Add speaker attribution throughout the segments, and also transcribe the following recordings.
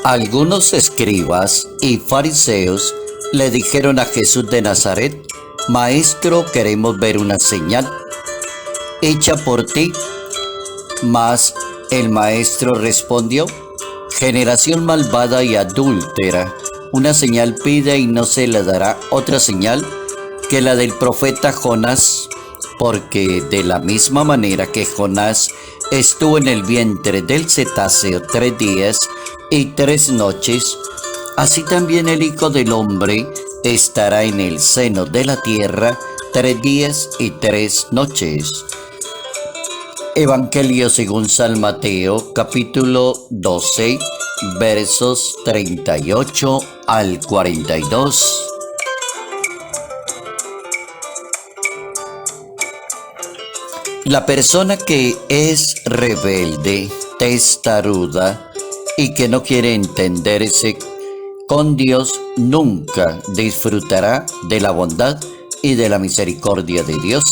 Speaker 1: Algunos escribas y fariseos le dijeron a Jesús de Nazaret: Maestro, queremos ver una señal hecha por ti. Mas el maestro respondió: Generación malvada y adúltera, una señal pide y no se le dará otra señal que la del profeta Jonás, porque de la misma manera que Jonás estuvo en el vientre del cetáceo 3 días y 3 noches, así también el Hijo del Hombre estará en el seno de la tierra 3 días y 3 noches. Evangelio según San Mateo, capítulo 12, versos 38 al 42. La persona que es rebelde, testaruda y que no quiere entenderse con Dios nunca disfrutará de la bondad y de la misericordia de Dios.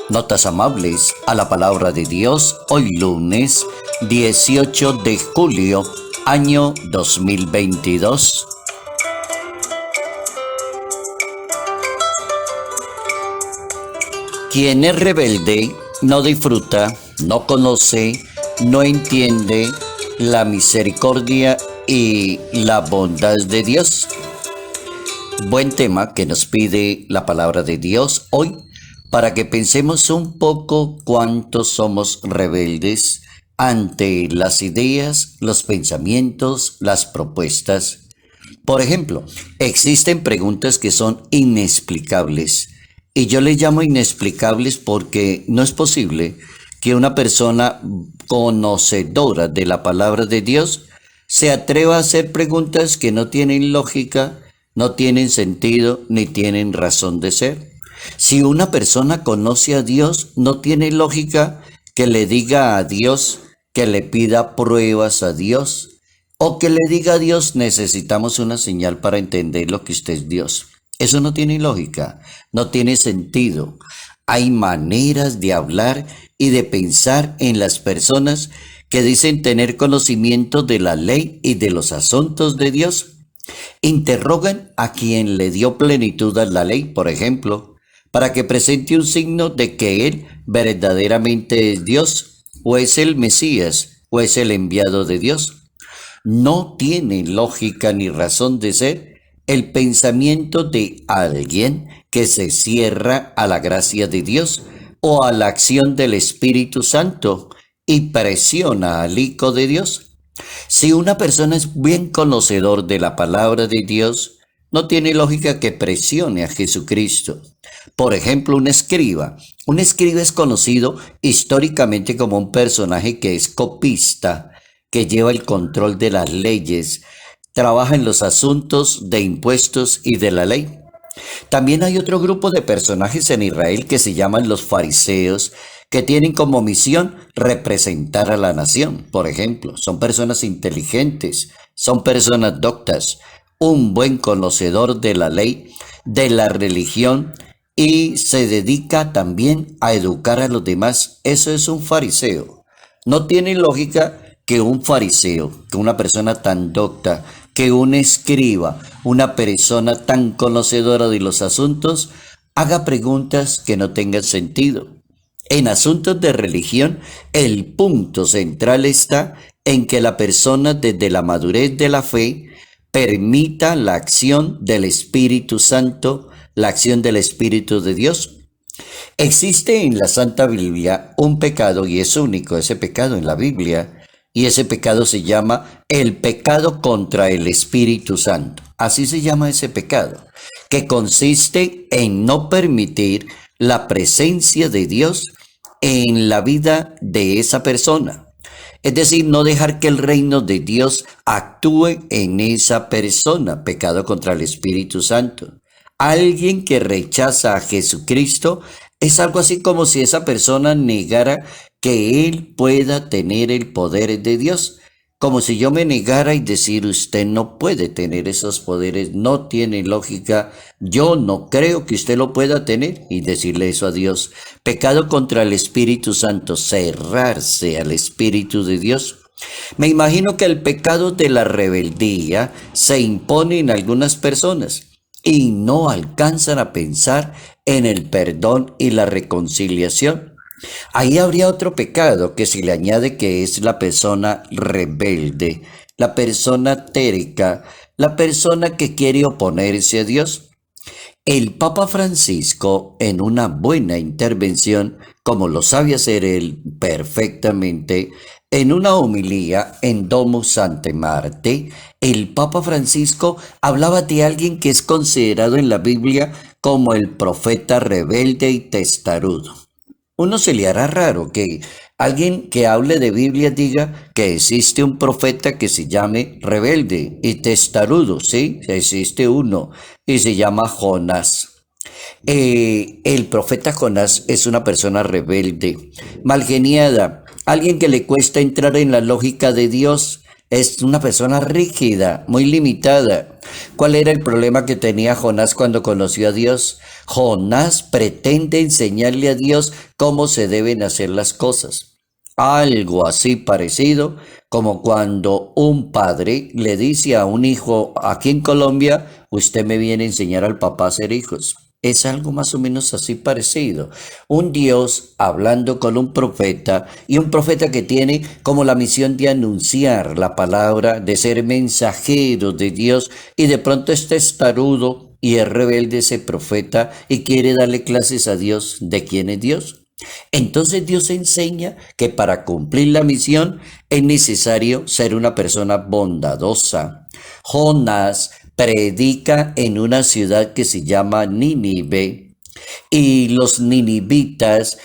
Speaker 1: Notas amables a la palabra de Dios, hoy lunes 18 de julio, año 2022. Quien es rebelde no disfruta, no conoce, no entiende la misericordia y la bondad de Dios. Buen tema que nos pide la palabra de Dios hoy, para que pensemos un poco cuánto somos rebeldes ante las ideas, los pensamientos, las propuestas. Por ejemplo, existen preguntas que son inexplicables, y yo les llamo inexplicables porque no es posible que una persona conocedora de la palabra de Dios se atreva a hacer preguntas que no tienen lógica, no tienen sentido, ni tienen razón de ser. Si una persona conoce a Dios, no tiene lógica que le diga a Dios, que le pida pruebas a Dios, o que le diga a Dios: necesitamos una señal para entender lo que usted es Dios. Eso no tiene lógica, no tiene sentido. Hay maneras de hablar y de pensar en las personas que dicen tener conocimiento de la ley y de los asuntos de Dios. Interrogan a quien le dio plenitud a la ley, por ejemplo, para que presente un signo de que Él verdaderamente es Dios, o es el Mesías, o es el enviado de Dios. No tiene lógica ni razón de ser el pensamiento de alguien que se cierra a la gracia de Dios o a la acción del Espíritu Santo y presiona al Hijo de Dios. Si una persona es bien conocedor de la palabra de Dios, no tiene lógica que presione a Jesucristo. Por ejemplo, un escriba. Un escriba es conocido históricamente como un personaje que es copista, que lleva el control de las leyes, trabaja en los asuntos de impuestos y de la ley. También hay otro grupo de personajes en Israel que se llaman los fariseos, que tienen como misión representar a la nación. Por ejemplo, son personas inteligentes, son personas doctas, un buen conocedor de la ley, de la religión, y se dedica también a educar a los demás. Eso es un fariseo. No tiene lógica que un fariseo, que una persona tan docta, que un escriba, una persona tan conocedora de los asuntos, haga preguntas que no tengan sentido. En asuntos de religión, el punto central está en que la persona, desde la madurez de la fe, permita la acción del Espíritu Santo, la acción del Espíritu de Dios. Existe en la Santa Biblia un pecado, y es único ese pecado en la Biblia, y ese pecado se llama el pecado contra el Espíritu Santo. Así se llama ese pecado, que consiste en no permitir la presencia de Dios en la vida de esa persona. Es decir, no dejar que el reino de Dios actúe en esa persona. Pecado contra el Espíritu Santo. Alguien que rechaza a Jesucristo es algo así como si esa persona negara que Él pueda tener el poder de Dios. Como si yo me negara y decir usted no puede tener esos poderes, no tiene lógica, yo no creo que usted lo pueda tener y decirle eso a Dios. Pecado contra el Espíritu Santo, cerrarse al Espíritu de Dios. Me imagino que el pecado de la rebeldía se impone en algunas personas y no alcanzan a pensar en el perdón y la reconciliación. Ahí habría otro pecado que se le añade, que es la persona rebelde, la persona terca, la persona que quiere oponerse a Dios. El Papa Francisco, en una buena intervención, como lo sabe hacer él perfectamente, en una homilía en Domus Sanctae Marthae, el Papa Francisco hablaba de alguien que es considerado en la Biblia como el profeta rebelde y testarudo. Uno se le hará raro que alguien que hable de Biblia diga que existe un profeta que se llame rebelde y testarudo, ¿sí? Existe uno y se llama Jonás. El profeta Jonás es una persona rebelde, malgeniada, alguien que le cuesta entrar en la lógica de Dios. Es una persona rígida, muy limitada. ¿Cuál era el problema que tenía Jonás cuando conoció a Dios? Jonás pretende enseñarle a Dios cómo se deben hacer las cosas. Algo así parecido como cuando un padre le dice a un hijo aquí en Colombia, usted me viene a enseñar al papá a hacer hijos. Es algo más o menos así parecido. Un Dios hablando con un profeta, y un profeta que tiene como la misión de anunciar la palabra, de ser mensajero de Dios, y de pronto es testarudo y es rebelde ese profeta y quiere darle clases a Dios de quién es Dios. Entonces Dios enseña que para cumplir la misión es necesario ser una persona bondadosa. Jonás predica en una ciudad que se llama Nínive, y los ninivitas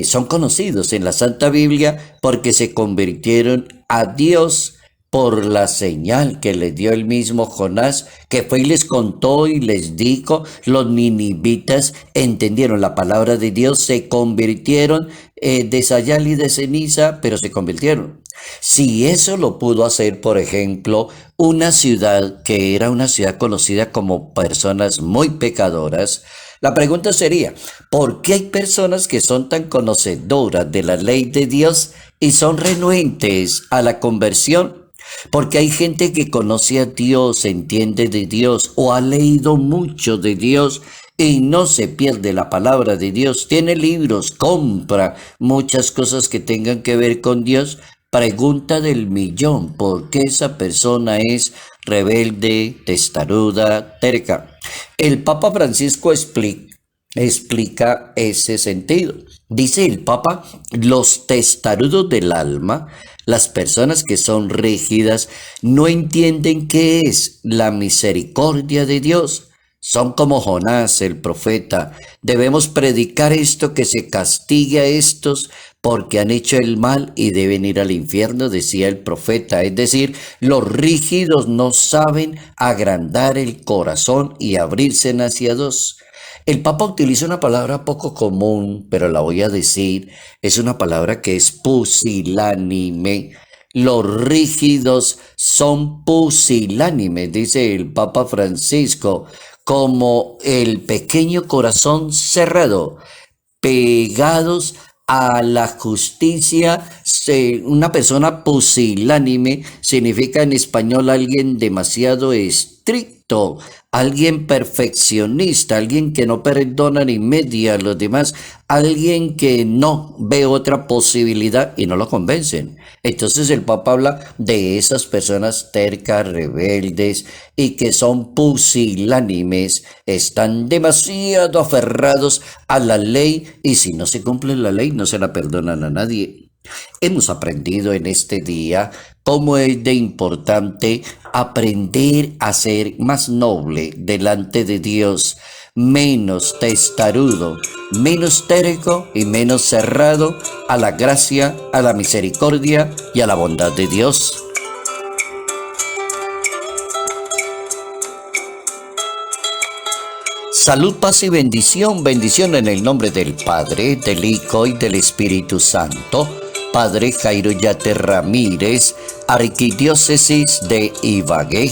Speaker 1: son conocidos en la Santa Biblia porque se convirtieron a Dios por la señal que le dio el mismo Jonás, que fue y les contó y les dijo. Los ninivitas entendieron la palabra de Dios, se convirtieron de sayal y de ceniza, pero se convirtieron. Si eso lo pudo hacer, por ejemplo, una ciudad que era una ciudad conocida como personas muy pecadoras, la pregunta sería, ¿por qué hay personas que son tan conocedoras de la ley de Dios y son renuentes a la conversión? Porque hay gente que conoce a Dios, entiende de Dios o ha leído mucho de Dios y no se pierde la palabra de Dios. Tiene libros, compra muchas cosas que tengan que ver con Dios. Pregunta del millón: ¿por qué esa persona es rebelde, testaruda, terca? El Papa Francisco explica ese sentido. Dice el Papa, los testarudos del alma, las personas que son rígidas, no entienden qué es la misericordia de Dios. Son como Jonás, el profeta. Debemos predicar esto, que se castigue a estos porque han hecho el mal y deben ir al infierno, decía el profeta. Es decir, los rígidos no saben agrandar el corazón y abrirse hacia Dios. El Papa utiliza una palabra poco común, pero la voy a decir. Es una palabra que es pusilánime. Los rígidos son pusilánimes, dice el Papa Francisco, como el pequeño corazón cerrado, pegados a la justicia. Una persona pusilánime significa en español alguien demasiado estricto, alguien perfeccionista, alguien que no perdona ni media a los demás, alguien que no ve otra posibilidad y no lo convencen. Entonces el Papa habla de esas personas tercas, rebeldes y que son pusilánimes, están demasiado aferrados a la ley y si no se cumple la ley no se la perdonan a nadie. Hemos aprendido en este día cómo es de importante aprender a ser más noble delante de Dios, menos testarudo, menos terco y menos cerrado a la gracia, a la misericordia y a la bondad de Dios. Salud, paz y bendición. Bendición en el nombre del Padre, del Hijo y del Espíritu Santo. Padre Jairo Yate Ramírez, Arquidiócesis de Ibagué.